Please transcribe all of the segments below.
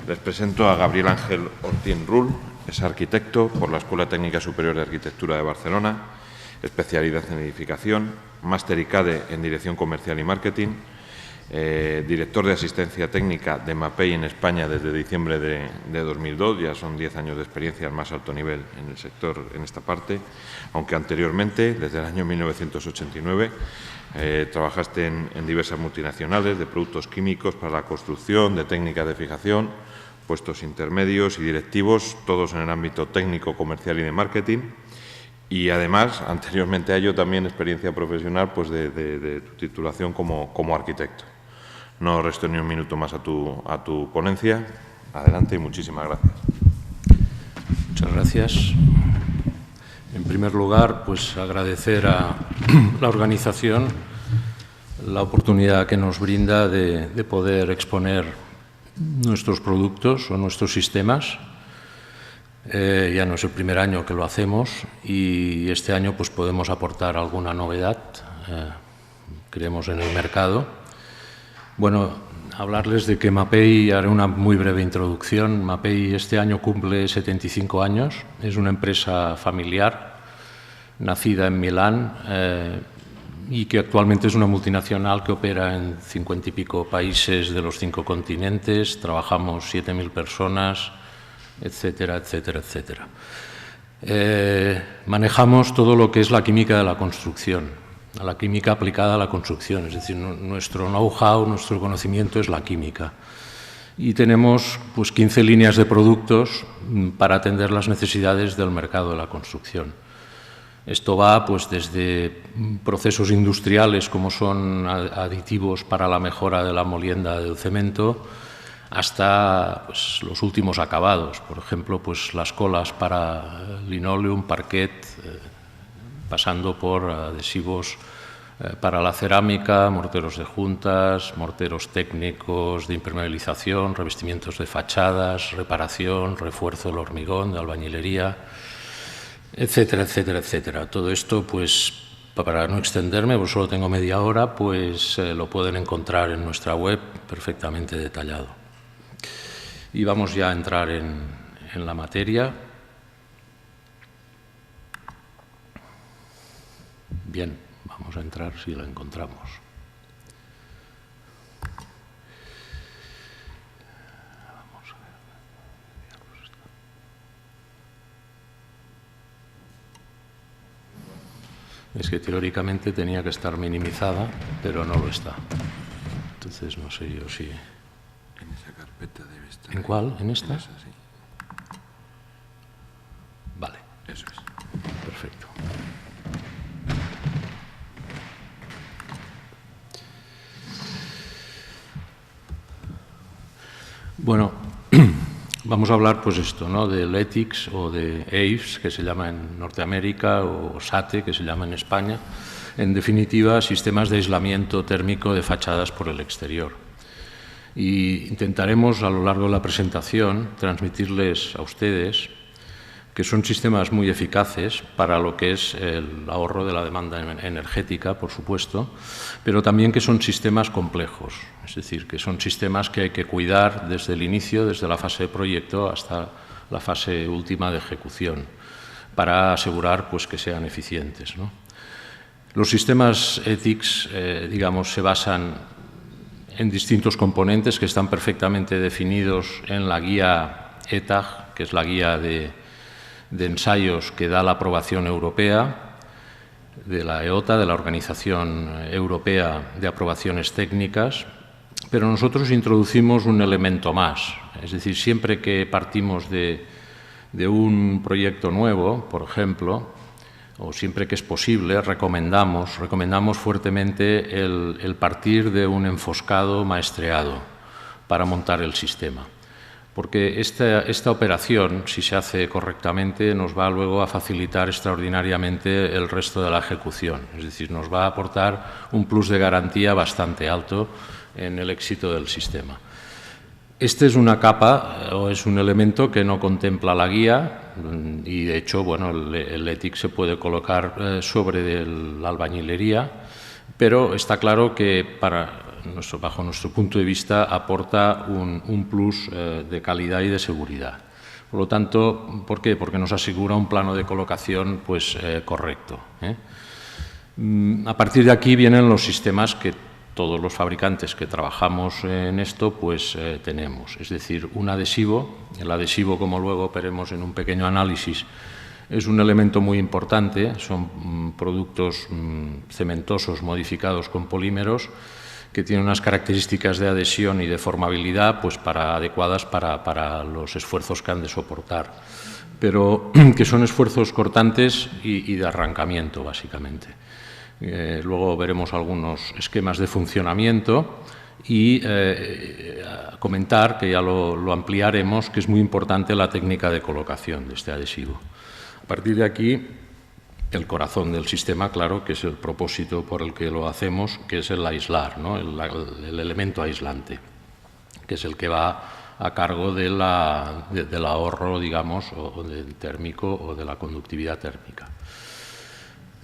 Les presento a Gabriel Ángel Ortín Rull, es arquitecto por la Escuela Técnica Superior de Arquitectura de Barcelona, especialidad en edificación, máster ICADE en Dirección Comercial y Marketing, director de asistencia técnica de MAPEI en España desde diciembre de 2002, ya son 10 años de experiencia al más alto nivel en el sector en esta parte, aunque anteriormente, desde el año 1989, trabajaste en diversas multinacionales de productos químicos para la construcción, de técnicas de fijación, puestos intermedios y directivos, todos en el ámbito técnico, comercial y de marketing. Y además, anteriormente a ello, también experiencia profesional pues, de tu titulación como arquitecto. No resto ni un minuto más a tu ponencia. Adelante y muchísimas gracias. Muchas gracias. En primer lugar, pues agradecer a la organización la oportunidad que nos brinda de poder exponer nuestros productos o nuestros sistemas. Ya no es el primer año que lo hacemos y este año pues podemos aportar alguna novedad, creemos, en el mercado. Bueno, hablarles de que MAPEI, haré una muy breve introducción. MAPEI este año cumple 75 años, es una empresa familiar, nacida en Milán y que actualmente es una multinacional que opera en 50 y pico países de los 5 continentes, trabajamos 7.000 personas, etcétera, etcétera, etcétera. Manejamos todo lo que es la química de la construcción, la química aplicada a la construcción, es decir, nuestro know-how, nuestro conocimiento es la química. Y tenemos pues 15 líneas de productos para atender las necesidades del mercado de la construcción. Esto va pues desde procesos industriales como son aditivos para la mejora de la molienda del cemento, hasta pues, los últimos acabados, por ejemplo, pues, las colas para linoleum, parquet, pasando por adhesivos para la cerámica, morteros de juntas, morteros técnicos de impermeabilización, revestimientos de fachadas, reparación, refuerzo del hormigón, de albañilería, etcétera, etcétera, etcétera. Todo esto, pues, para no extenderme, pues solo tengo media hora, pues lo pueden encontrar en nuestra web perfectamente detallado. Y vamos ya a entrar en la materia. Bien, vamos a entrar si la encontramos. Vamos a ver. Es que teóricamente tenía que estar minimizada, pero no lo está. Entonces no sé yo si... En esa carpeta debe estar. ¿En cuál? ¿En esta? En esa, sí. Vale. Eso es. Perfecto. Bueno, vamos a hablar pues esto, ¿no? Del ETICS o de AIFS, que se llama en Norteamérica, o SATE, que se llama en España. En definitiva, sistemas de aislamiento térmico de fachadas por el exterior. Y intentaremos a lo largo de la presentación transmitirles a ustedes que son sistemas muy eficaces para lo que es el ahorro de la demanda energética, por supuesto, pero también que son sistemas complejos, es decir, que son sistemas que hay que cuidar desde el inicio, desde la fase de proyecto hasta la fase última de ejecución, para asegurar pues, que sean eficientes, ¿no? Los sistemas ETICS, digamos, se basan en distintos componentes que están perfectamente definidos en la guía ETAG, que es la guía de ensayos que da la aprobación europea, de la EOTA, de la Organización Europea de Aprobaciones Técnicas, pero nosotros introducimos un elemento más, es decir, siempre que partimos de un proyecto nuevo, por ejemplo, o siempre que es posible, recomendamos fuertemente el partir de un enfoscado maestreado para montar el sistema. Porque esta operación, si se hace correctamente, nos va luego a facilitar extraordinariamente el resto de la ejecución. Es decir, nos va a aportar un plus de garantía bastante alto en el éxito del sistema. Este es una capa o es un elemento que no contempla la guía y, de hecho, bueno, el ETIC se puede colocar sobre la albañilería, pero está claro que para bajo nuestro punto de vista, aporta un plus de calidad y de seguridad. Por lo tanto, ¿por qué? Porque nos asegura un plano de colocación pues, correcto. A partir de aquí vienen los sistemas que todos los fabricantes que trabajamos en esto pues tenemos. Es decir, un adhesivo. El adhesivo, como luego veremos en un pequeño análisis, es un elemento muy importante. Son productos cementosos modificados con polímeros que tienen unas características de adhesión y de formabilidad pues, adecuadas para los esfuerzos que han de soportar, pero que son esfuerzos cortantes y de arrancamiento, básicamente. Luego veremos algunos esquemas de funcionamiento y comentar, que ya lo ampliaremos, que es muy importante la técnica de colocación de este adhesivo. A partir de aquí, el corazón del sistema, claro, que es el propósito por el que lo hacemos, que es el aislar, ¿no? el elemento aislante, que es el que va a cargo del ahorro, digamos, o del térmico o de la conductividad térmica.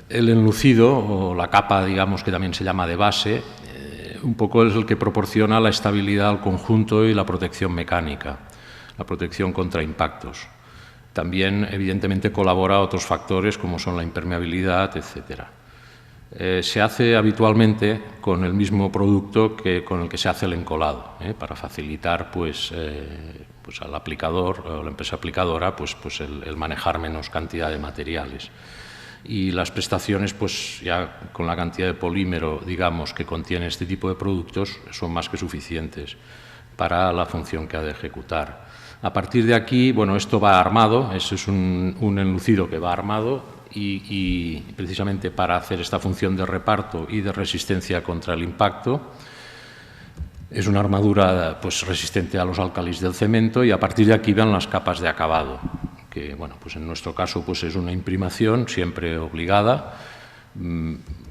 El enlucido, o la capa, digamos, que también se llama de base, un poco es el que proporciona la estabilidad al conjunto y la protección mecánica, la protección contra impactos. También, evidentemente, colabora a otros factores como son la impermeabilidad, etc. Se hace habitualmente con el mismo producto que con el que se hace el encolado, para facilitar pues al aplicador o la empresa aplicadora pues el manejar menos cantidad de materiales. Y las prestaciones, pues ya con la cantidad de polímero, digamos, que contiene este tipo de productos, son más que suficientes para la función que ha de ejecutar. A partir de aquí, bueno, esto va armado, eso es un enlucido que va armado y precisamente para hacer esta función de reparto y de resistencia contra el impacto, es una armadura pues, resistente a los álcalis del cemento y a partir de aquí van las capas de acabado, que bueno, pues en nuestro caso pues es una imprimación siempre obligada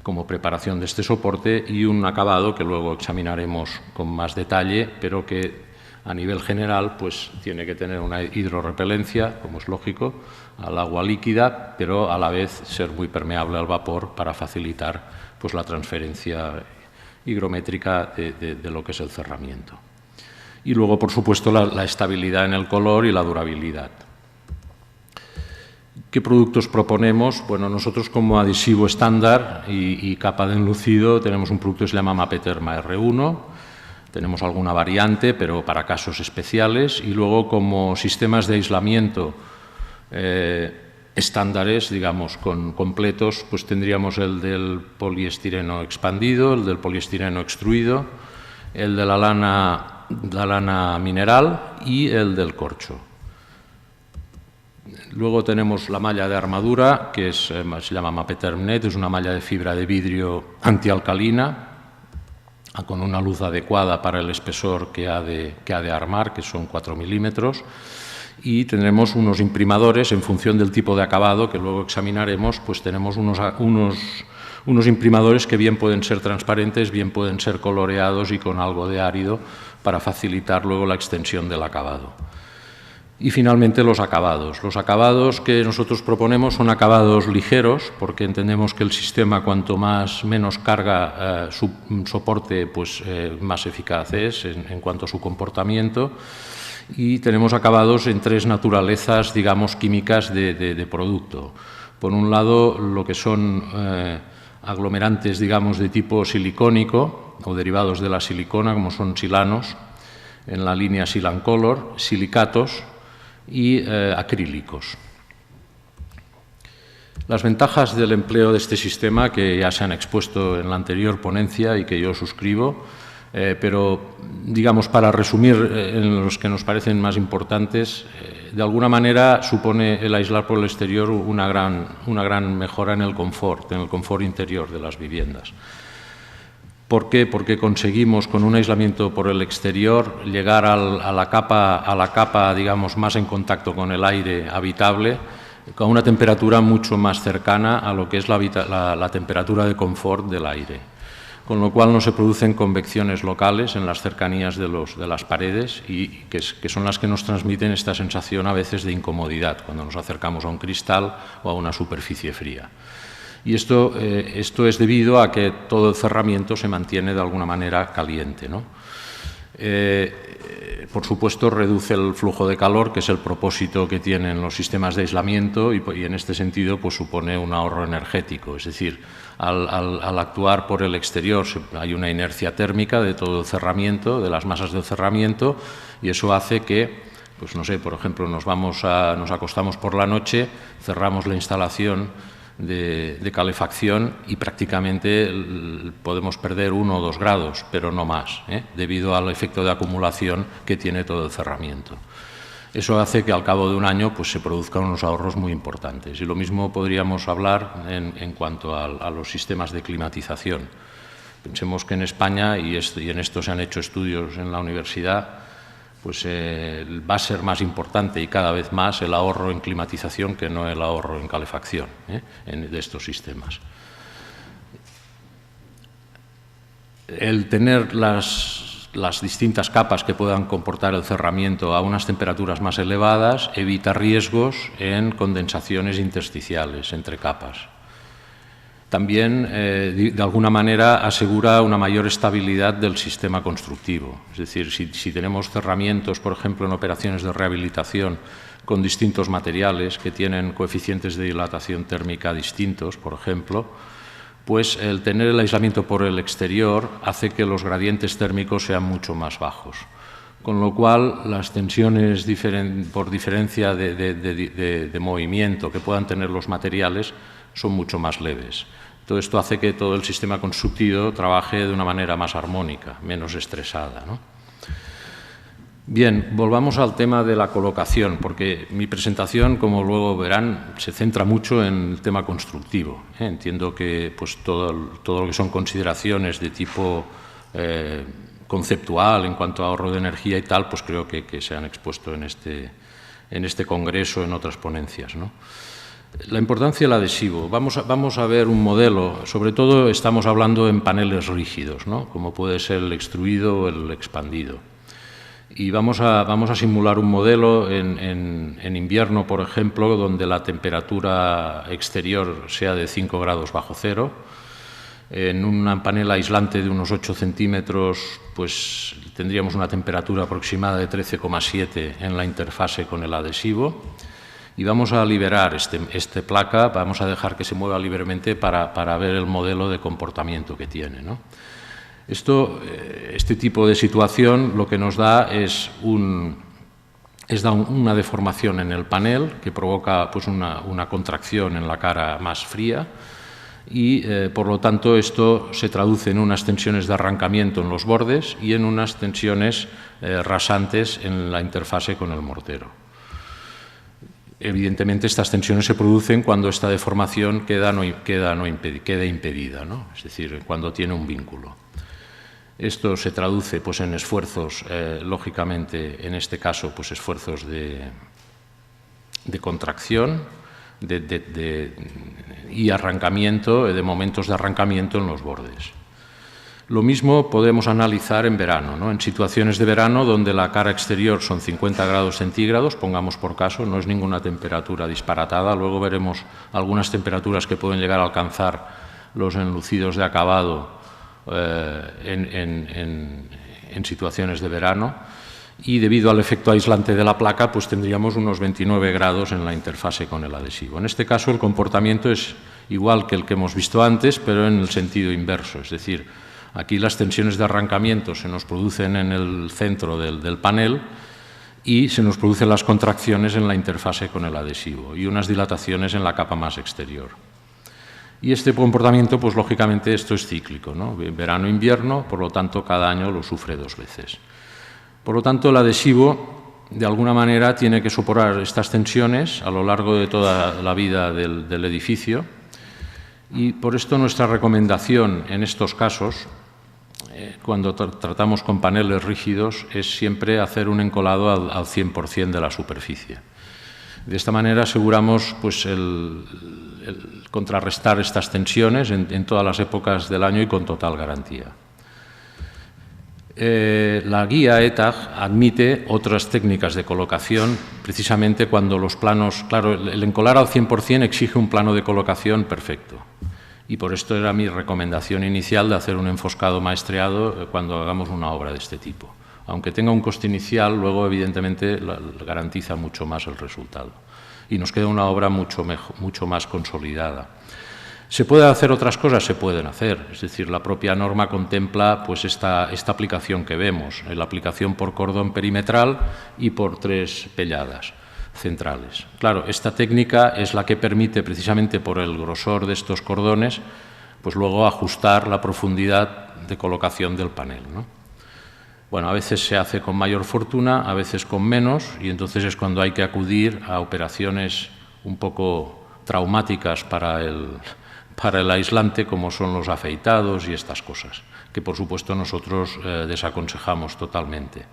como preparación de este soporte y un acabado que luego examinaremos con más detalle, pero que a nivel general, pues tiene que tener una hidrorrepelencia, como es lógico, al agua líquida, pero a la vez ser muy permeable al vapor para facilitar pues, la transferencia higrométrica de lo que es el cerramiento. Y luego, por supuesto, la estabilidad en el color y la durabilidad. ¿Qué productos proponemos? Bueno, nosotros como adhesivo estándar y capa de enlucido tenemos un producto que se llama Mapeterma R1. Tenemos alguna variante, pero para casos especiales. Y luego, como sistemas de aislamiento estándares, digamos, completos, pues tendríamos el del poliestireno expandido, el del poliestireno extruido, el de la lana mineral y el del corcho. Luego tenemos la malla de armadura, que se llama Mapetermnet, es una malla de fibra de vidrio antialcalina, con una luz adecuada para el espesor que ha de armar, que son 4 milímetros, y tendremos unos imprimadores en función del tipo de acabado que luego examinaremos, pues tenemos unos imprimadores que bien pueden ser transparentes, bien pueden ser coloreados y con algo de árido para facilitar luego la extensión del acabado. Y finalmente los acabados. Los acabados que nosotros proponemos son acabados ligeros, porque entendemos que el sistema cuanto menos carga soporte, pues más eficaz es en cuanto a su comportamiento. Y tenemos acabados en tres naturalezas, digamos, químicas de producto. Por un lado, lo que son aglomerantes, digamos, de tipo silicónico o derivados de la silicona, como son silanos, en la línea Silancolor, silicatos y acrílicos. Las ventajas del empleo de este sistema, que ya se han expuesto en la anterior ponencia y que yo suscribo, pero, digamos, para resumir en los que nos parecen más importantes, de alguna manera supone el aislar por el exterior una gran mejora en el confort interior de las viviendas. ¿Por qué? Porque conseguimos con un aislamiento por el exterior llegar a la capa, digamos, más en contacto con el aire habitable, con una temperatura mucho más cercana a lo que es la temperatura de confort del aire, con lo cual no se producen convecciones locales en las cercanías de las paredes y que son las que nos transmiten esta sensación a veces de incomodidad cuando nos acercamos a un cristal o a una superficie fría. Y esto es debido a que todo el cerramiento se mantiene de alguna manera caliente, ¿no? Por supuesto, reduce el flujo de calor, que es el propósito que tienen los sistemas de aislamiento, y en este sentido pues, supone un ahorro energético. Es decir, al actuar por el exterior hay una inercia térmica de todo el cerramiento, de las masas del cerramiento, y eso hace que, pues no sé, por ejemplo, nos acostamos por la noche, cerramos la instalación de calefacción y prácticamente podemos perder 1 o 2 grados, pero no más, debido al efecto de acumulación que tiene todo el cerramiento. Eso hace que al cabo de un año pues, se produzcan unos ahorros muy importantes. Y lo mismo podríamos hablar en cuanto a los sistemas de climatización. Pensemos que en España, y en esto se han hecho estudios en la universidad, pues va a ser más importante y cada vez más el ahorro en climatización que no el ahorro en calefacción de estos sistemas. El tener las distintas capas que puedan comportar el cerramiento a unas temperaturas más elevadas evita riesgos en condensaciones intersticiales entre capas. También, de alguna manera, asegura una mayor estabilidad del sistema constructivo. Es decir, si tenemos cerramientos, por ejemplo, en operaciones de rehabilitación con distintos materiales que tienen coeficientes de dilatación térmica distintos, por ejemplo, pues el tener el aislamiento por el exterior hace que los gradientes térmicos sean mucho más bajos. Con lo cual, las tensiones por diferencia de movimiento que puedan tener los materiales son mucho más leves. Todo esto hace que todo el sistema constructivo trabaje de una manera más armónica, menos estresada, ¿no? Bien, volvamos al tema de la colocación, porque mi presentación, como luego verán, se centra mucho en el tema constructivo. Entiendo que pues, todo lo que son consideraciones de tipo conceptual en cuanto a ahorro de energía y tal, pues creo que se han expuesto en este congreso, en otras ponencias, ¿no? La importancia del adhesivo. Vamos a ver un modelo, sobre todo estamos hablando en paneles rígidos, ¿no? Como puede ser el extruido o el expandido. Y vamos a simular un modelo en invierno, por ejemplo, donde la temperatura exterior sea de 5 grados bajo cero. En un panel aislante de unos 8 centímetros, pues tendríamos una temperatura aproximada de 13,7 en la interfase con el adhesivo. Y vamos a liberar esta placa, vamos a dejar que se mueva libremente para ver el modelo de comportamiento que tiene, ¿no? Este tipo de situación lo que nos da es una deformación en el panel que provoca pues, una contracción en la cara más fría y, por lo tanto, esto se traduce en unas tensiones de arrancamiento en los bordes y en unas tensiones rasantes en la interfase con el mortero. Evidentemente, estas tensiones se producen cuando esta deformación queda impedida, ¿no? Es decir, cuando tiene un vínculo. Esto se traduce pues, en esfuerzos, lógicamente, en este caso, pues, esfuerzos de contracción y arrancamiento, de momentos de arrancamiento en los bordes. Lo mismo podemos analizar en verano, ¿no? En situaciones de verano donde la cara exterior son 50 grados centígrados, pongamos por caso, no es ninguna temperatura disparatada. Luego veremos algunas temperaturas que pueden llegar a alcanzar los enlucidos de acabado en situaciones de verano. Y debido al efecto aislante de la placa, pues tendríamos unos 29 grados en la interfase con el adhesivo. En este caso, el comportamiento es igual que el que hemos visto antes, pero en el sentido inverso, es decir, aquí las tensiones de arrancamiento se nos producen en el centro del panel y se nos producen las contracciones en la interfase con el adhesivo y unas dilataciones en la capa más exterior. Y este comportamiento, pues lógicamente, esto es cíclico, ¿no? Verano-invierno, por lo tanto, cada año lo sufre 2 veces. Por lo tanto, el adhesivo, de alguna manera, tiene que soportar estas tensiones a lo largo de toda la vida del edificio y por esto nuestra recomendación en estos casos, cuando tratamos con paneles rígidos, es siempre hacer un encolado al 100% de la superficie. De esta manera aseguramos pues, el contrarrestar estas tensiones en todas las épocas del año y con total garantía. La guía ETAG admite otras técnicas de colocación, precisamente cuando los planos... Claro, el encolar al 100% exige un plano de colocación perfecto. Y por esto era mi recomendación inicial de hacer un enfoscado maestreado cuando hagamos una obra de este tipo. Aunque tenga un coste inicial, luego evidentemente garantiza mucho más el resultado. Y nos queda una obra mucho más consolidada. ¿Se pueden hacer otras cosas? Se pueden hacer. Es decir, la propia norma contempla pues, esta aplicación que vemos, la aplicación por cordón perimetral y por 3 pelladas centrales. Claro, esta técnica es la que permite, precisamente por el grosor de estos cordones, pues luego ajustar la profundidad de colocación del panel, ¿no? Bueno, a veces se hace con mayor fortuna, a veces con menos, y entonces es cuando hay que acudir a operaciones un poco traumáticas para el aislante, como son los afeitados y estas cosas, que por supuesto nosotros desaconsejamos totalmente.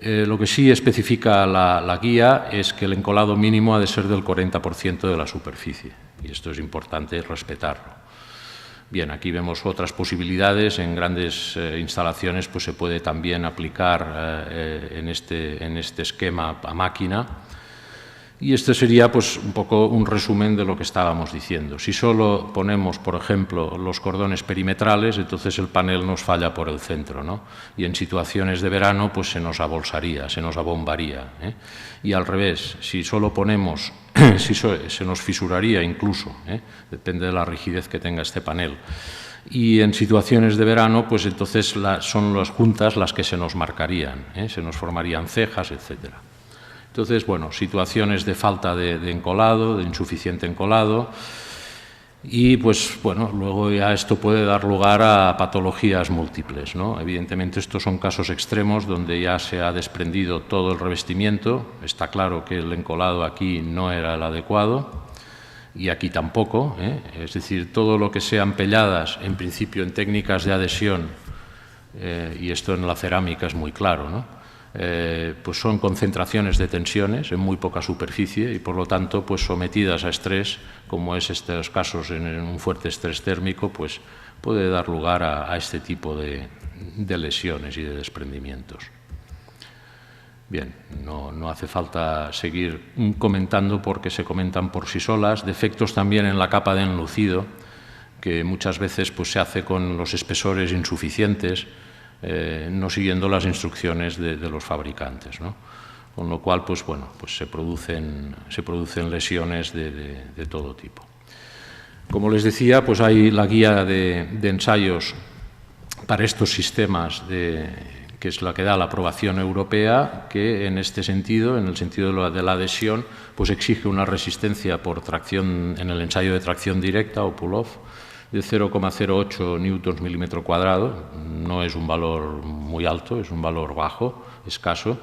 Lo que sí especifica la guía es que el encolado mínimo ha de ser del 40% de la superficie, y esto es importante respetarlo. Bien, aquí vemos otras posibilidades. En grandes instalaciones pues se puede también aplicar en este esquema a máquina. Y este sería pues, un poco un resumen de lo que estábamos diciendo. Si solo ponemos, por ejemplo, los cordones perimetrales, entonces el panel nos falla por el centro, ¿no? Y en situaciones de verano pues, se nos abolsaría, se nos abombaría, ¿eh? Y al revés, si solo ponemos, se nos fisuraría incluso, ¿eh? Depende de la rigidez que tenga este panel. Y en situaciones de verano, pues entonces son las juntas las que se nos marcarían, ¿eh? Se nos formarían cejas, etcétera. Entonces, bueno, situaciones de falta de encolado, de insuficiente encolado, y pues, bueno, luego ya esto puede dar lugar a patologías múltiples, ¿no? Evidentemente, estos son casos extremos donde ya se ha desprendido todo el revestimiento. Está claro que el encolado aquí no era el adecuado y aquí tampoco, ¿eh? Es decir, todo lo que sean pelladas, en principio en técnicas de adhesión, y esto en la cerámica es muy claro, ¿no? Pues son concentraciones de tensiones en muy poca superficie y por lo tanto pues sometidas a estrés, como es estos casos en un fuerte estrés térmico, pues puede dar lugar a este tipo de lesiones y de desprendimientos. Bien, no hace falta seguir comentando porque se comentan por sí solas. Defectos también en la capa de enlucido, que muchas veces pues, se hace con los espesores insuficientes, no siguiendo las instrucciones de los fabricantes, ¿no? Con lo cual, pues bueno, pues se producen lesiones de todo tipo. Como les decía, pues hay la guía de ensayos para estos sistemas, que es la que da la aprobación europea, que en este sentido, en el sentido de la adhesión, pues exige una resistencia por tracción en el ensayo de tracción directa o pull-off, de 0,08 newtons milímetro cuadrado, no es un valor muy alto, es un valor bajo, escaso,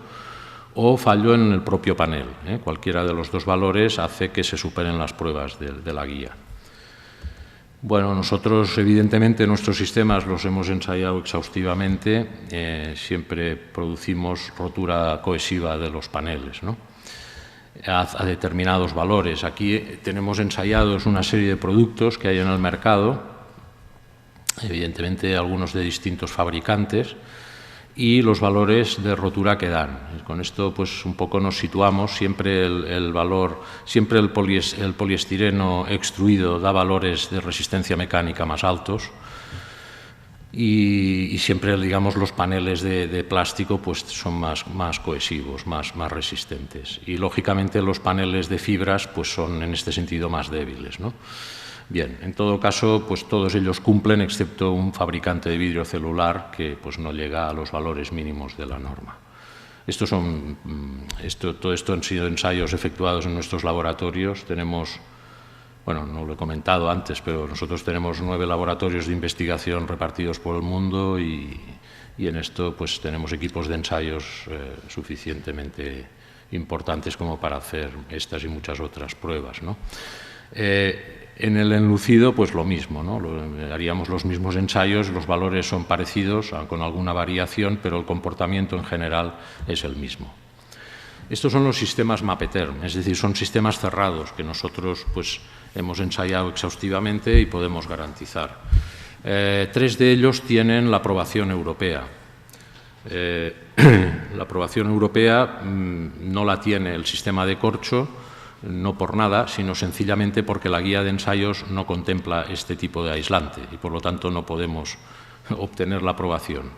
o fallo en el propio panel, ¿eh? Cualquiera de los dos valores hace que se superen las pruebas de la guía. Bueno, nosotros evidentemente nuestros sistemas los hemos ensayado exhaustivamente, siempre producimos rotura cohesiva de los paneles, ¿no? A determinados valores. Aquí tenemos ensayados una serie de productos que hay en el mercado, evidentemente algunos de distintos fabricantes, y los valores de rotura que dan. Con esto pues un poco nos situamos, siempre el poliestireno extruido da valores de resistencia mecánica más altos, y siempre, digamos, los paneles de plástico pues, son más cohesivos, más resistentes. Y, lógicamente, los paneles de fibras pues, son, en este sentido, más débiles, ¿no? Bien, en todo caso, pues todos ellos cumplen, excepto un fabricante de vidrio celular que pues, no llega a los valores mínimos de la norma. Todo esto han sido ensayos efectuados en nuestros laboratorios. Tenemos... Bueno, no lo he comentado antes, pero nosotros tenemos 9 laboratorios de investigación repartidos por el mundo y en esto pues tenemos equipos de ensayos suficientemente importantes como para hacer estas y muchas otras pruebas, ¿no? En el enlucido, pues lo mismo, ¿no? Haríamos los mismos ensayos, los valores son parecidos, con alguna variación, pero el comportamiento en general es el mismo. Estos son los sistemas Mapeterm, es decir, son sistemas cerrados que nosotros pues, hemos ensayado exhaustivamente y podemos garantizar. 3 de ellos tienen la aprobación europea. La aprobación europea no la tiene el sistema de corcho, no por nada, sino sencillamente porque la guía de ensayos no contempla este tipo de aislante y, por lo tanto, no podemos obtener la aprobación,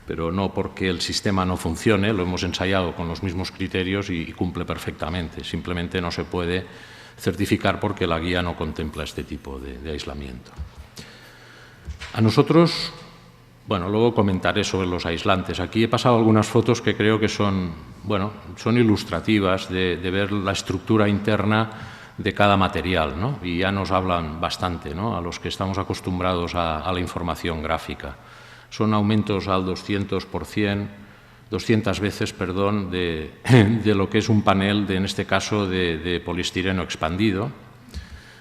pero no porque el sistema no funcione, lo hemos ensayado con los mismos criterios y cumple perfectamente, simplemente no se puede certificar porque la guía no contempla este tipo de aislamiento. A nosotros, bueno, luego comentaré sobre los aislantes. Aquí he pasado algunas fotos que creo que son ilustrativas de ver la estructura interna de cada material, ¿no? Y ya nos hablan bastante, ¿no?, a los que estamos acostumbrados a la información gráfica. Son aumentos al 200 veces, perdón, de lo que es un panel, en este caso, de poliestireno expandido.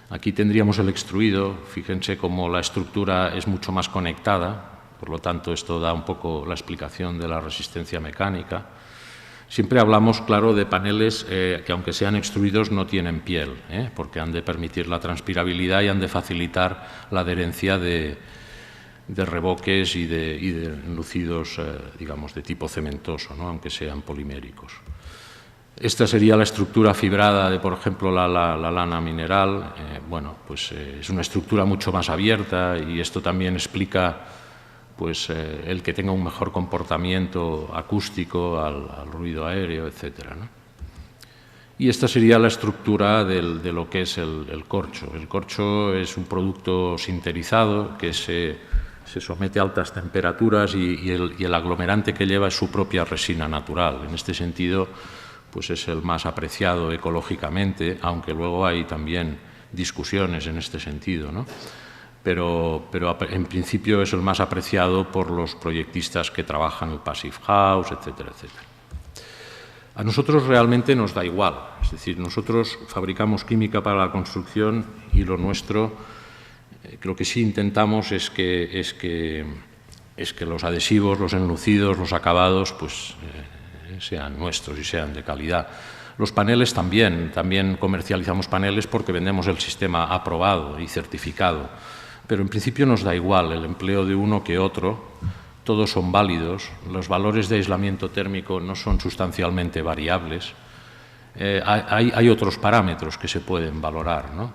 Aquí tendríamos el extruido. Fíjense cómo la estructura es mucho más conectada. Por lo tanto, esto da un poco la explicación de la resistencia mecánica. Siempre hablamos, claro, de paneles que, aunque sean extruidos, no tienen piel, porque han de permitir la transpirabilidad y han de facilitar la adherencia de reboques y de enlucidos, digamos, de tipo cementoso, ¿no?, aunque sean poliméricos. Esta sería la estructura fibrada de, por ejemplo, la lana mineral. Bueno, pues es una estructura mucho más abierta y esto también explica pues el que tenga un mejor comportamiento acústico al ruido aéreo, etcétera, ¿no? Y esta sería la estructura de lo que es el corcho. El corcho es un producto sinterizado que se somete a altas temperaturas y el aglomerante que lleva es su propia resina natural. En este sentido, pues es el más apreciado ecológicamente, aunque luego hay también discusiones en este sentido, ¿no? Pero en principio es el más apreciado por los proyectistas que trabajan en Passive House, etcétera, etcétera. A nosotros realmente nos da igual, es decir, nosotros fabricamos química para la construcción y lo nuestro, lo que sí intentamos es que los adhesivos, los enlucidos, los acabados, pues sean nuestros y sean de calidad. Los paneles también comercializamos paneles porque vendemos el sistema aprobado y certificado. Pero en principio nos da igual el empleo de uno que otro, todos son válidos, los valores de aislamiento térmico no son sustancialmente variables, hay otros parámetros que se pueden valorar, ¿no?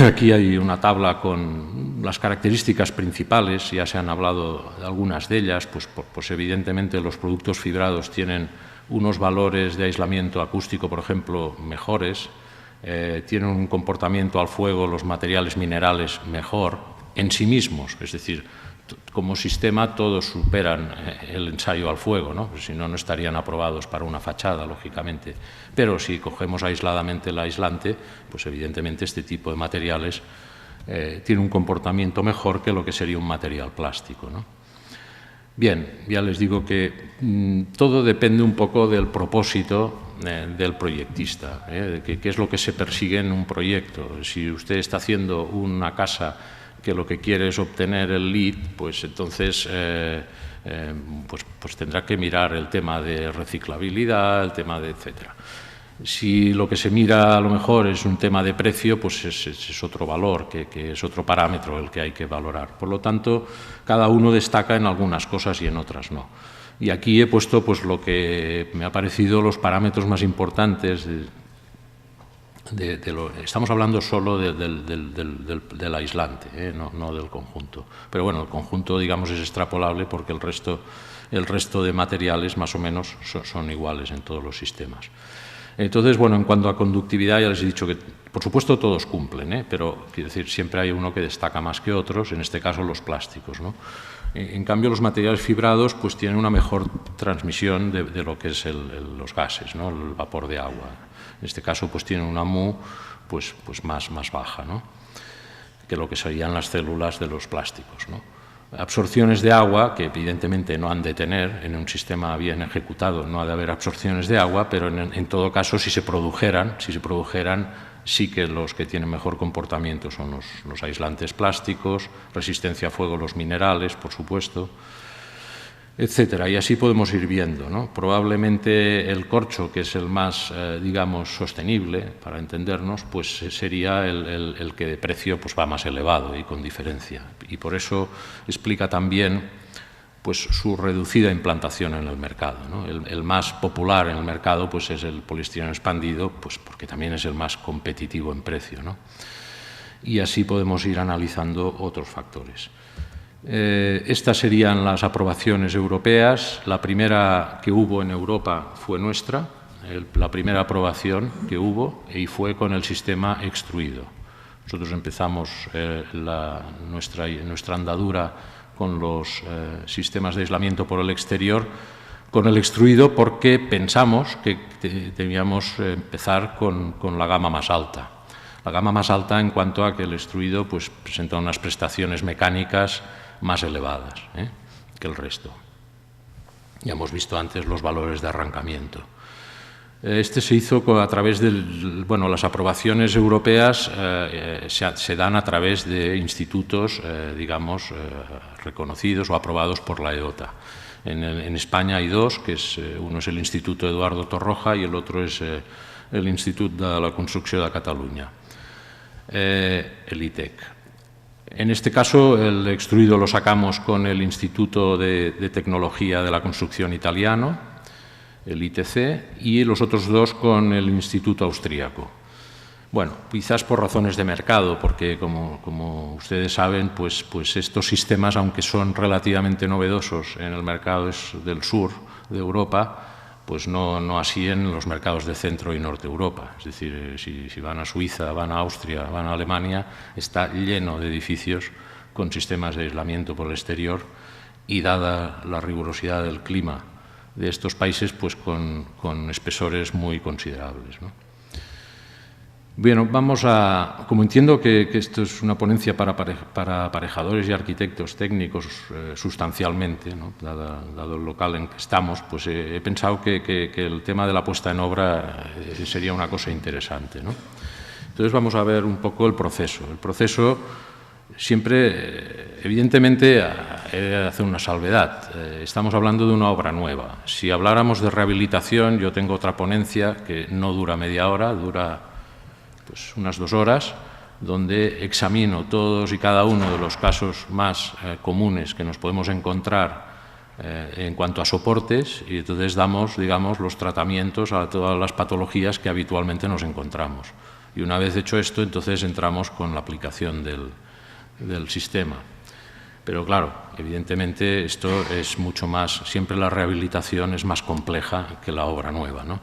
Aquí hay una tabla con las características principales, ya se han hablado de algunas de ellas, pues evidentemente los productos fibrados tienen unos valores de aislamiento acústico, por ejemplo, mejores, tienen un comportamiento al fuego, los materiales minerales, mejor en sí mismos, es decir, como sistema todos superan el ensayo al fuego, ¿no? Pues si no, no estarían aprobados para una fachada, lógicamente. Pero si cogemos aisladamente el aislante, pues evidentemente este tipo de materiales tiene un comportamiento mejor que lo que sería un material plástico, ¿no? Bien, ya les digo que todo depende un poco del propósito del proyectista, de qué es lo que se persigue en un proyecto. Si usted está haciendo una casa que lo que quiere es obtener el LEED, pues entonces pues tendrá que mirar el tema de reciclabilidad, el tema de etcétera. Si lo que se mira a lo mejor es un tema de precio, pues es otro valor, que es otro parámetro el que hay que valorar. Por lo tanto, cada uno destaca en algunas cosas y en otras no. Y aquí he puesto pues lo que me ha parecido los parámetros más importantes. Estamos hablando solo del aislante, no del conjunto. Pero bueno, el conjunto, digamos, es extrapolable porque el resto de materiales más o menos son iguales en todos los sistemas. Entonces, bueno, en cuanto a conductividad, ya les he dicho que, por supuesto, todos cumplen, pero quiero decir, siempre hay uno que destaca más que otros, en este caso los plásticos, ¿no? En cambio, los materiales fibrados pues tienen una mejor transmisión de lo que es los gases, ¿no?, el vapor de agua. En este caso, pues tienen una mu pues más baja, ¿no?, que lo que serían las células de los plásticos, ¿no? Absorciones de agua, que evidentemente no han de tener, en un sistema bien ejecutado no ha de haber absorciones de agua, pero en todo caso, si se produjeran, sí que los que tienen mejor comportamiento son los aislantes plásticos, resistencia a fuego los minerales, por supuesto, etcétera. Y así podemos ir viendo, ¿no? Probablemente el corcho, que es el más, digamos, sostenible, para entendernos, pues sería el que de precio pues va más elevado y con diferencia. Y por eso explica también pues su reducida implantación en el mercado, ¿no? El más popular en el mercado pues es el poliestireno expandido, pues porque también es el más competitivo en precio, ¿no? Y así podemos ir analizando otros factores. Estas serían las aprobaciones europeas. La primera que hubo en Europa fue nuestra, la primera aprobación que hubo, y fue con el sistema extruido. Nosotros empezamos nuestra andadura con los sistemas de aislamiento por el exterior, con el extruido, porque pensamos que debíamos empezar con la gama más alta. La gama más alta en cuanto a que el extruido pues, presenta unas prestaciones mecánicas más elevadas que el resto. Ya hemos visto antes los valores de arrancamiento. Este se hizo a través de, las aprobaciones europeas se dan a través de institutos, reconocidos o aprobados por la EOTA. En España hay dos, uno es el Instituto Eduardo Torroja y el otro es el Institut de la Construcció de Catalunya, el ITEC. En este caso, el extruido lo sacamos con el Instituto de Tecnología de la Construcción italiano, el ITC, y los otros dos con el Instituto Austríaco. Bueno, quizás por razones de mercado, porque como ustedes saben, pues estos sistemas, aunque son relativamente novedosos en el mercado del sur de Europa, pues no así en los mercados de Centro y Norte Europa. Es decir, si van a Suiza, van a Austria, van a Alemania, está lleno de edificios con sistemas de aislamiento por el exterior y, dada la rigurosidad del clima de estos países, pues con espesores muy considerables, ¿no? Bueno, como entiendo que esto es una ponencia para aparejadores y arquitectos técnicos sustancialmente, ¿no? Dado el local en que estamos, pues he pensado que el tema de la puesta en obra sería una cosa interesante, ¿no? Entonces vamos a ver un poco el proceso. El proceso siempre, evidentemente, he de hacer una salvedad. Estamos hablando de una obra nueva. Si habláramos de rehabilitación, yo tengo otra ponencia que no dura media hora, dura pues unas 2 horas, donde examino todos y cada uno de los casos más comunes que nos podemos encontrar en cuanto a soportes, y entonces damos, digamos, los tratamientos a todas las patologías que habitualmente nos encontramos. Y una vez hecho esto, entonces entramos con la aplicación del sistema. Pero claro, evidentemente esto es mucho más, siempre la rehabilitación es más compleja que la obra nueva, ¿no?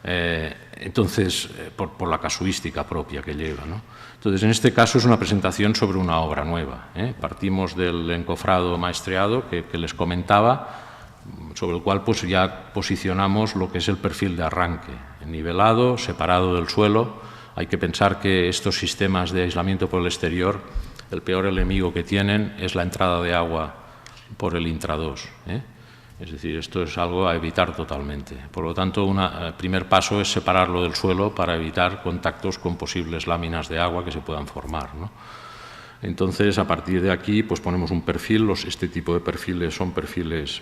Entonces, por la casuística propia que lleva, ¿no? Entonces, en este caso es una presentación sobre una obra nueva, ¿eh? Partimos del encofrado maestreado que les comentaba, sobre el cual pues ya posicionamos lo que es el perfil de arranque, nivelado, separado del suelo. Hay que pensar que estos sistemas de aislamiento por el exterior, el peor enemigo que tienen es la entrada de agua por el intradós, ¿eh? Es decir, esto es algo a evitar totalmente. Por lo tanto, el primer paso es separarlo del suelo para evitar contactos con posibles láminas de agua que se puedan formar, ¿no? Entonces, a partir de aquí, pues ponemos un perfil. Este tipo de perfiles son perfiles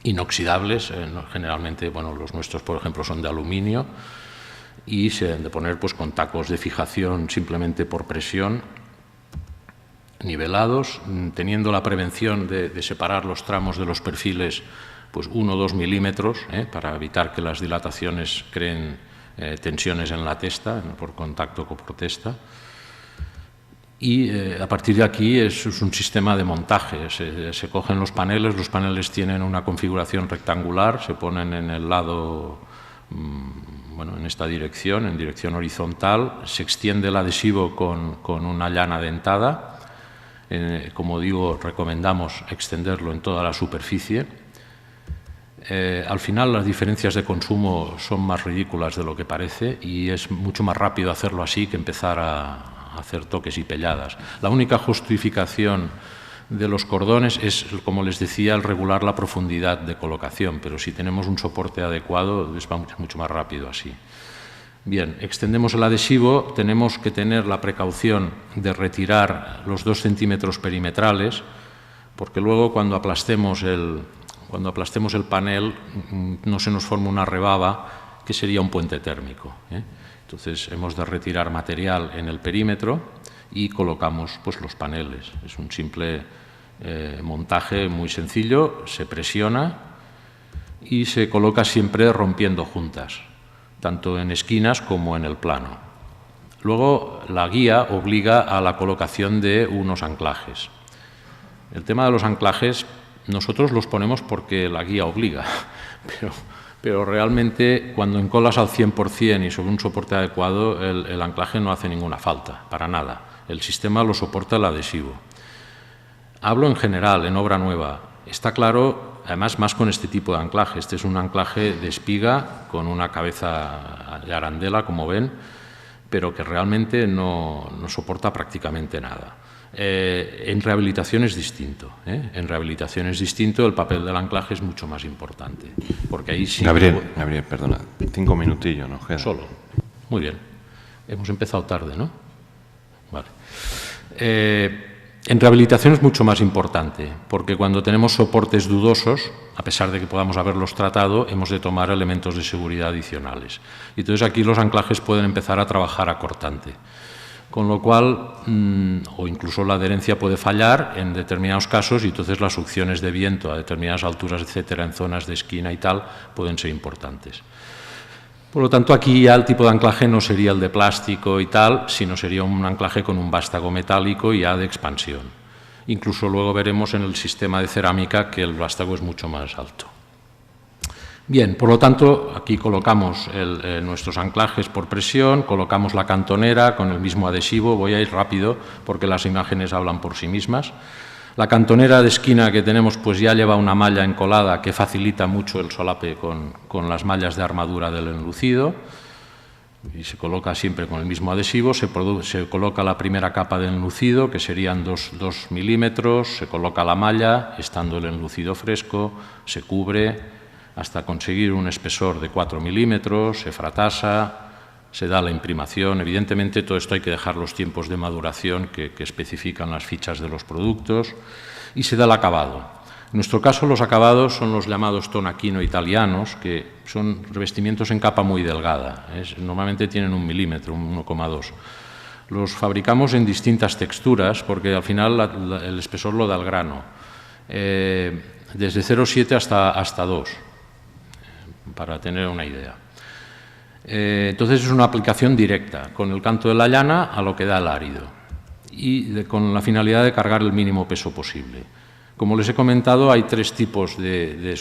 inoxidables. Generalmente, los nuestros, por ejemplo, son de aluminio y se deben de poner pues con tacos de fijación simplemente por presión, nivelados, teniendo la prevención de separar los tramos de los perfiles pues 1 o 2 milímetros, para evitar que las dilataciones creen tensiones en la testa por contacto con testa. Y a partir de aquí es un sistema de montaje. Se cogen los paneles tienen una configuración rectangular, se ponen en el lado, en esta dirección, en dirección horizontal, se extiende el adhesivo con una llana dentada. Como digo, recomendamos extenderlo en toda la superficie. Al final las diferencias de consumo son más ridículas de lo que parece y es mucho más rápido hacerlo así que empezar a hacer toques y pelladas. La única justificación de los cordones es, como les decía, el regular la profundidad de colocación, pero si tenemos un soporte adecuado es mucho más rápido así. Bien, extendemos el adhesivo, tenemos que tener la precaución de retirar los 2 centímetros perimetrales, porque luego cuando aplastemos el panel no se nos forma una rebaba que sería un puente térmico, ¿eh? Entonces hemos de retirar material en el perímetro y colocamos pues los paneles. Es un simple Montaje muy sencillo, se presiona y se coloca siempre rompiendo juntas, tanto en esquinas como en el plano. Luego, la guía obliga a la colocación de unos anclajes. El tema de los anclajes, nosotros los ponemos porque la guía obliga, pero realmente cuando encolas al 100% y sobre un soporte adecuado, el anclaje no hace ninguna falta, para nada. El sistema lo soporta el adhesivo. Hablo en general, en obra nueva. Está claro, además, más con este tipo de anclaje. Este es un anclaje de espiga con una cabeza de arandela, como ven, pero que realmente no soporta prácticamente nada. En rehabilitación es distinto. En rehabilitación es distinto, el papel del anclaje es mucho más importante. Porque ahí sí. Gabriel, perdona, 5 minutillos nos quedan. Solo. Muy bien. Hemos empezado tarde, ¿no? Vale. En rehabilitación es mucho más importante, porque cuando tenemos soportes dudosos, a pesar de que podamos haberlos tratado, hemos de tomar elementos de seguridad adicionales. Y entonces aquí los anclajes pueden empezar a trabajar a cortante. Con lo cual, o incluso la adherencia puede fallar en determinados casos y entonces las succiones de viento a determinadas alturas, etcétera, en zonas de esquina y tal, pueden ser importantes. Por lo tanto, aquí ya el tipo de anclaje no sería el de plástico y tal, sino sería un anclaje con un vástago metálico y ya de expansión. Incluso luego veremos en el sistema de cerámica que el vástago es mucho más alto. Bien, por lo tanto, aquí colocamos nuestros anclajes por presión, colocamos la cantonera con el mismo adhesivo. Voy a ir rápido porque las imágenes hablan por sí mismas. La cantonera de esquina que tenemos pues ya lleva una malla encolada que facilita mucho el solape con las mallas de armadura del enlucido y se coloca siempre con el mismo adhesivo. Se coloca la primera capa de enlucido, que serían 2 milímetros, se coloca la malla, estando el enlucido fresco, se cubre hasta conseguir un espesor de 4 milímetros, se fratasa, se da la imprimación. Evidentemente, todo esto hay que dejar los tiempos de maduración que especifican las fichas de los productos y se da el acabado. En nuestro caso, los acabados son los llamados tonaquino italianos, que son revestimientos en capa muy delgada. Normalmente tienen 1 milímetro, 1,2. Los fabricamos en distintas texturas porque al final el espesor lo da el grano. Desde 0,7 hasta 2, para tener una idea. Entonces es una aplicación directa, con el canto de la llana a lo que da el árido y con la finalidad de cargar el mínimo peso posible. Como les he comentado, hay 3 tipos de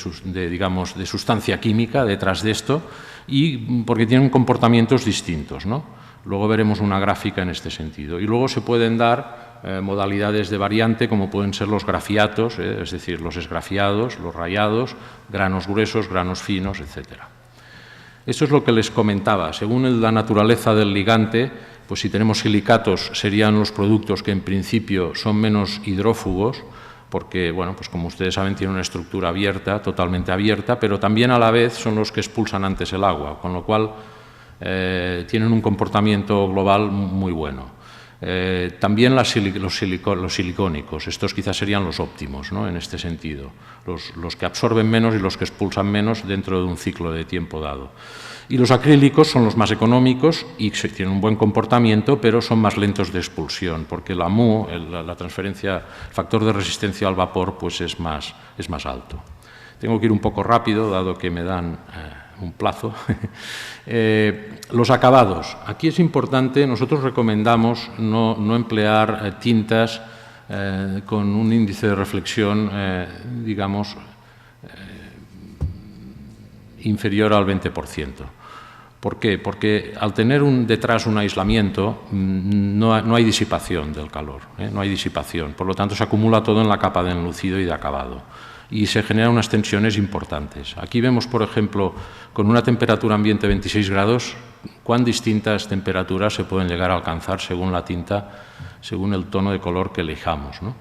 sustancia química detrás de esto y porque tienen comportamientos distintos, ¿no? Luego veremos una gráfica en este sentido. Y luego se pueden dar modalidades de variante como pueden ser los grafiatos, es decir, los esgrafiados, los rayados, granos gruesos, granos finos, etcétera. Esto es lo que les comentaba. Según la naturaleza del ligante, pues si tenemos silicatos serían los productos que en principio son menos hidrófugos, porque, bueno, pues como ustedes saben, tienen una estructura abierta, totalmente abierta, pero también a la vez son los que expulsan antes el agua, con lo cual tienen un comportamiento global muy bueno. También los silicónicos, estos quizás serían los óptimos, ¿no? En este sentido, los que absorben menos y los que expulsan menos dentro de un ciclo de tiempo dado. Y los acrílicos son los más económicos y tienen un buen comportamiento, pero son más lentos de expulsión, porque la MU, la transferencia, el factor de resistencia al vapor, pues es más alto. Tengo que ir un poco rápido, dado que me dan un plazo. Los acabados. Aquí es importante, nosotros recomendamos no emplear tintas con un índice de reflexión, digamos, inferior al 20%. ¿Por qué? Porque al tener detrás un aislamiento no hay disipación del calor, no hay disipación. Por lo tanto, se acumula todo en la capa de enlucido y de acabado. Y se generan unas tensiones importantes. Aquí vemos, por ejemplo, con una temperatura ambiente de 26 grados, cuán distintas temperaturas se pueden llegar a alcanzar según la tinta, según el tono de color que elijamos, ¿no?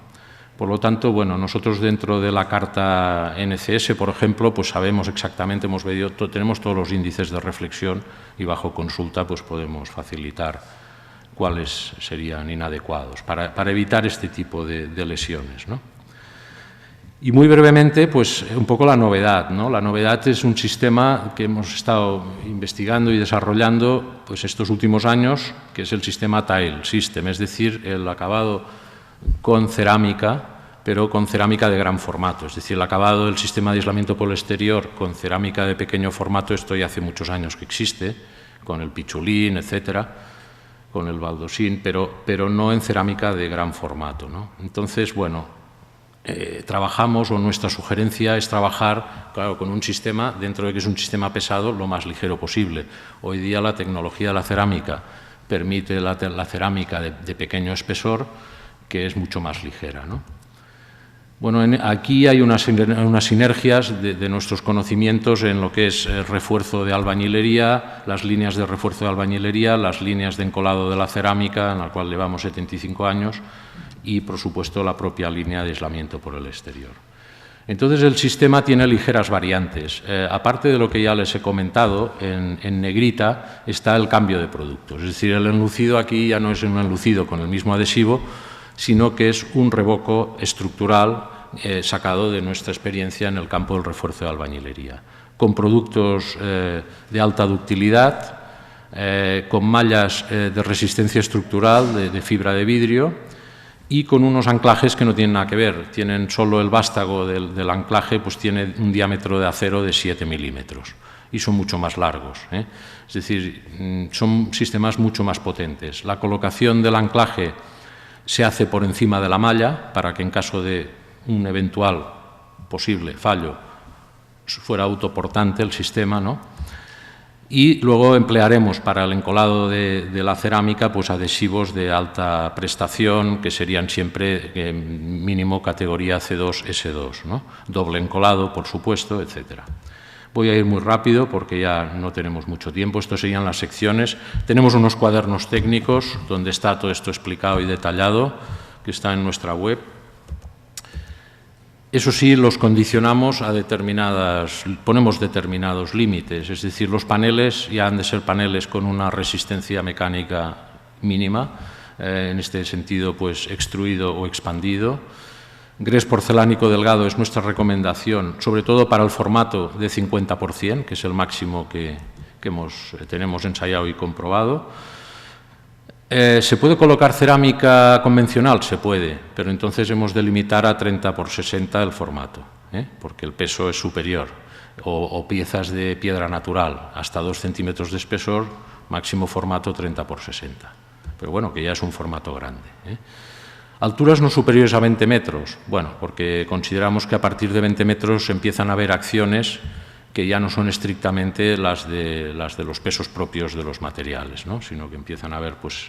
Por lo tanto, bueno, nosotros dentro de la carta NCS, por ejemplo, pues sabemos exactamente, tenemos todos los índices de reflexión y bajo consulta pues podemos facilitar cuáles serían inadecuados para evitar este tipo de lesiones, ¿no? Y muy brevemente, pues un poco la novedad, ¿no? La novedad es un sistema que hemos estado investigando y desarrollando pues estos últimos años, que es el sistema Tile System, es decir, el acabado con cerámica pero con cerámica de gran formato. Es decir, el acabado del sistema de aislamiento por el exterior con cerámica de pequeño formato, esto ya hace muchos años que existe, con el pichulín, etcétera, con el baldosín, pero no en cerámica de gran formato, ¿no? Entonces, bueno, trabajamos, o nuestra sugerencia es trabajar, claro, con un sistema, dentro de que es un sistema pesado, lo más ligero posible. Hoy día la tecnología de la cerámica permite la cerámica de pequeño espesor, que es mucho más ligera, ¿no? Bueno, aquí hay unas sinergias de nuestros conocimientos en lo que es el refuerzo de albañilería, las líneas de refuerzo de albañilería, las líneas de encolado de la cerámica, en la cual llevamos 75 años, y, por supuesto, la propia línea de aislamiento por el exterior. Entonces, el sistema tiene ligeras variantes. Aparte de lo que ya les he comentado, en negrita está el cambio de productos. Es decir, el enlucido aquí ya no es un enlucido con el mismo adhesivo, sino que es un revoco estructural sacado de nuestra experiencia en el campo del refuerzo de albañilería, con productos de alta ductilidad, con mallas de resistencia estructural de fibra de vidrio, y con unos anclajes que no tienen nada que ver. Tienen solo el vástago del anclaje, pues tiene un diámetro de acero de 7 milímetros y son mucho más largos, ¿eh? Es decir, son sistemas mucho más potentes. La colocación del anclaje se hace por encima de la malla para que en caso de un eventual posible fallo fuera autoportante el sistema, ¿no? Y luego emplearemos para el encolado de la cerámica pues adhesivos de alta prestación, que serían siempre mínimo categoría C2, S2, ¿no? Doble encolado, por supuesto, etcétera. Voy a ir muy rápido porque ya no tenemos mucho tiempo. Estos serían las secciones. Tenemos unos cuadernos técnicos donde está todo esto explicado y detallado, que está en nuestra web. Eso sí, los condicionamos a ponemos determinados límites, es decir, los paneles ya han de ser paneles con una resistencia mecánica mínima, en este sentido, pues extruido o expandido. Grés porcelánico delgado es nuestra recomendación, sobre todo para el formato de 50%, que es el máximo que tenemos ensayado y comprobado. ¿Se puede colocar cerámica convencional? Se puede, pero entonces hemos de limitar a 30×60 el formato, porque el peso es superior. O piezas de piedra natural, hasta 2 centímetros de espesor, máximo formato 30×60. Pero bueno, que ya es un formato grande. Alturas no superiores a 20 metros, bueno, porque consideramos que a partir de 20 metros empiezan a haber acciones que ya no son estrictamente las de los pesos propios de los materiales, ¿no? Sino que empiezan a haber pues,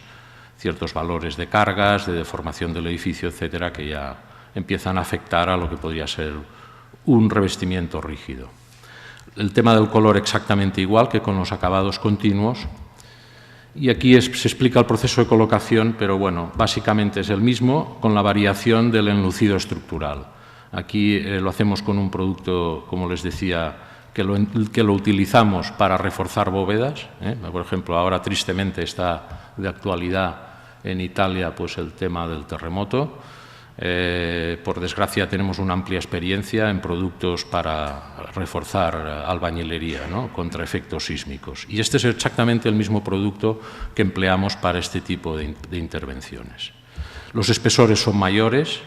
ciertos valores de cargas, de deformación del edificio, etcétera, que ya empiezan a afectar a lo que podría ser un revestimiento rígido. El tema del color exactamente igual que con los acabados continuos. Y aquí se explica el proceso de colocación, pero bueno, básicamente es el mismo, con la variación del enlucido estructural. Aquí lo hacemos con un producto, como les decía, que lo utilizamos para reforzar bóvedas. Por ejemplo, ahora tristemente está de actualidad en Italia pues, el tema del terremoto. Por desgracia tenemos una amplia experiencia en productos para reforzar albañilería, ¿no? Contra efectos sísmicos. Y este es exactamente el mismo producto que empleamos para este tipo de intervenciones. Los espesores son mayores.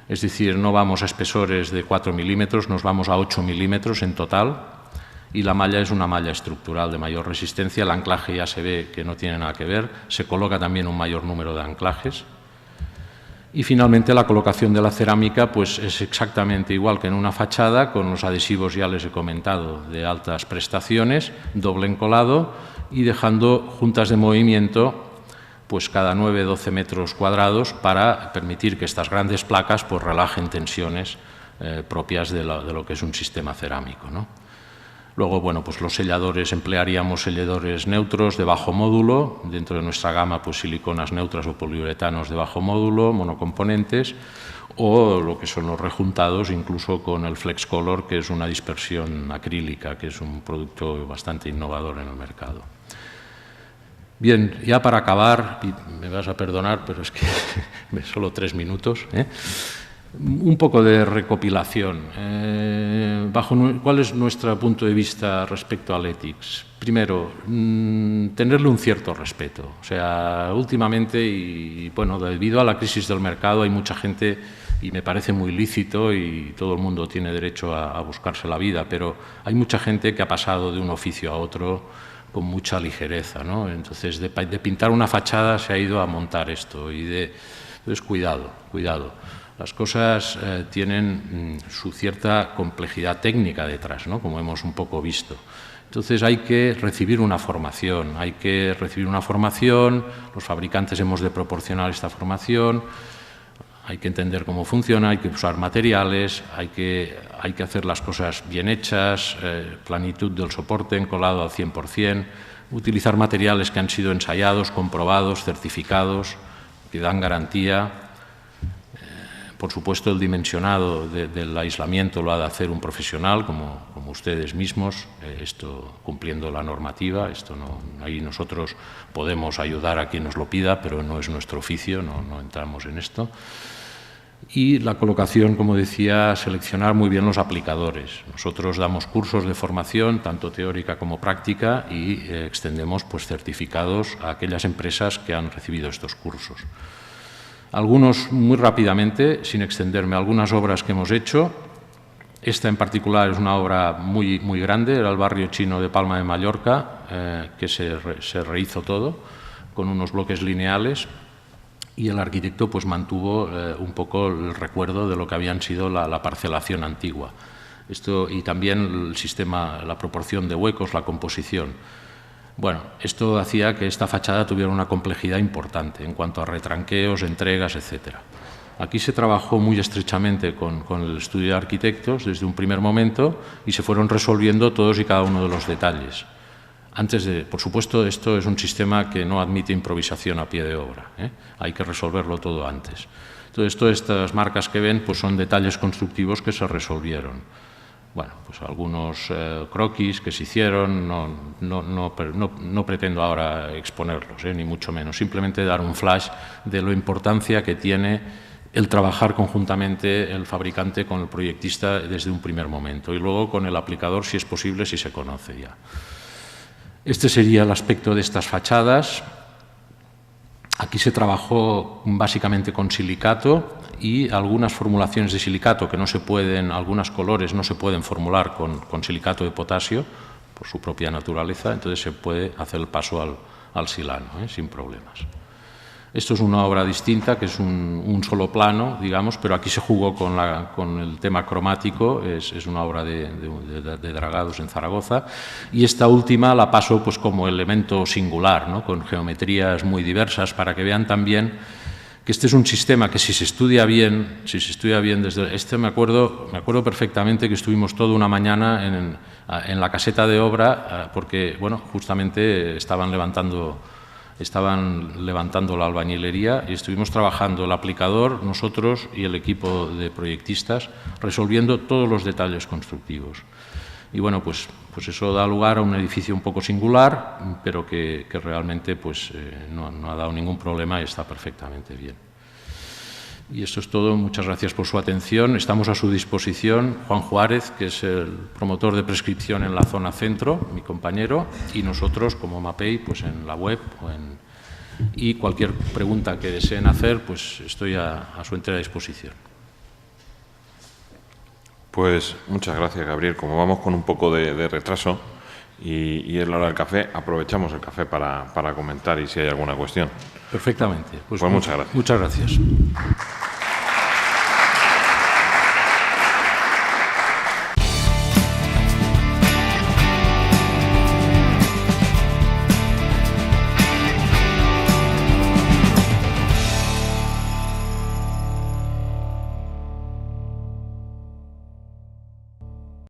Es decir, no vamos a espesores de 4 milímetros, nos vamos a 8 milímetros en total, y la malla es una malla estructural de mayor resistencia. El anclaje ya se ve que no tiene nada que ver, se coloca también un mayor número de anclajes. Y finalmente la colocación de la cerámica pues, es exactamente igual que en una fachada, con los adhesivos ya les he comentado de altas prestaciones, doble encolado y dejando juntas de movimiento pues cada 9-12 metros cuadrados para permitir que estas grandes placas pues, relajen tensiones propias de lo que es un sistema cerámico, ¿no? Luego, bueno, pues los selladores, emplearíamos selladores neutros de bajo módulo, dentro de nuestra gama pues siliconas neutras o poliuretanos de bajo módulo, monocomponentes, o lo que son los rejuntados, incluso con el FlexColor, que es una dispersión acrílica, que es un producto bastante innovador en el mercado. Bien, ya para acabar, y me vas a perdonar, pero es que solo 3 minutos, un poco de recopilación. ¿Cuál es nuestro punto de vista respecto al ETICS? Primero, tenerle un cierto respeto. O sea, últimamente, y bueno, debido a la crisis del mercado, hay mucha gente y me parece muy lícito y todo el mundo tiene derecho a buscarse la vida, pero hay mucha gente que ha pasado de un oficio a otro con mucha ligereza, ¿no? Entonces, de pintar una fachada se ha ido a montar esto. Entonces, cuidado. Las cosas tienen su cierta complejidad técnica detrás, ¿no? Como hemos un poco visto. Entonces, hay que recibir una formación. Los fabricantes hemos de proporcionar esta formación. Hay que entender cómo funciona, hay que usar materiales, hay que hacer las cosas bien hechas, planitud del soporte encolado al 100%, utilizar materiales que han sido ensayados, comprobados, certificados, que dan garantía. Por supuesto, el dimensionado del aislamiento lo ha de hacer un profesional, como ustedes mismos, esto cumpliendo la normativa. Ahí nosotros podemos ayudar a quien nos lo pida, pero no es nuestro oficio, no entramos en esto. Y la colocación, como decía, seleccionar muy bien los aplicadores. Nosotros damos cursos de formación, tanto teórica como práctica, y extendemos pues, certificados a aquellas empresas que han recibido estos cursos. Algunos, muy rápidamente, sin extenderme, algunas obras que hemos hecho. Esta en particular es una obra muy grande, era el barrio chino de Palma de Mallorca, que se rehizo todo, con unos bloques lineales. Y el arquitecto pues, mantuvo un poco el recuerdo de lo que habían sido la parcelación antigua. Y también el sistema, la proporción de huecos, la composición. Bueno, esto hacía que esta fachada tuviera una complejidad importante en cuanto a retranqueos, entregas, etc. Aquí se trabajó muy estrechamente con el estudio de arquitectos desde un primer momento y se fueron resolviendo todos y cada uno de los detalles. Por supuesto, esto es un sistema que no admite improvisación a pie de obra, ¿eh? Hay que resolverlo todo antes. Entonces, todas estas marcas que ven pues son detalles constructivos que se resolvieron. Bueno, pues algunos croquis que se hicieron, no pretendo ahora exponerlos, ni mucho menos, simplemente dar un flash de la importancia que tiene el trabajar conjuntamente el fabricante con el proyectista desde un primer momento y luego con el aplicador, si es posible, si se conoce ya. Este sería el aspecto de estas fachadas. Aquí se trabajó básicamente con silicato y algunas formulaciones de silicato que no se pueden, algunos colores no se pueden formular con silicato de potasio por su propia naturaleza, entonces se puede hacer el paso al silano, sin problemas. Esto es una obra distinta, que es un solo plano, digamos, pero aquí se jugó con el tema cromático, es una obra de Dragados en Zaragoza, y esta última la paso pues, como elemento singular, ¿no? Con geometrías muy diversas, para que vean también que este es un sistema que si se estudia bien desde... me acuerdo perfectamente que estuvimos toda una mañana en la caseta de obra, porque, bueno, justamente estaban levantando la albañilería y estuvimos trabajando el aplicador, nosotros y el equipo de proyectistas, resolviendo todos los detalles constructivos. Y bueno, pues eso da lugar a un edificio un poco singular, pero que realmente pues, no ha dado ningún problema y está perfectamente bien. Y esto es todo. Muchas gracias por su atención. Estamos a su disposición. Juan Juárez, que es el promotor de prescripción en la zona centro, mi compañero, y nosotros, como MAPEI, pues en la web y cualquier pregunta que deseen hacer, pues estoy a su entera disposición. Pues muchas gracias, Gabriel. Como vamos con un poco de retraso y es la hora del café, aprovechamos el café para comentar y si hay alguna cuestión. Perfectamente. Pues muchas gracias. Muchas gracias.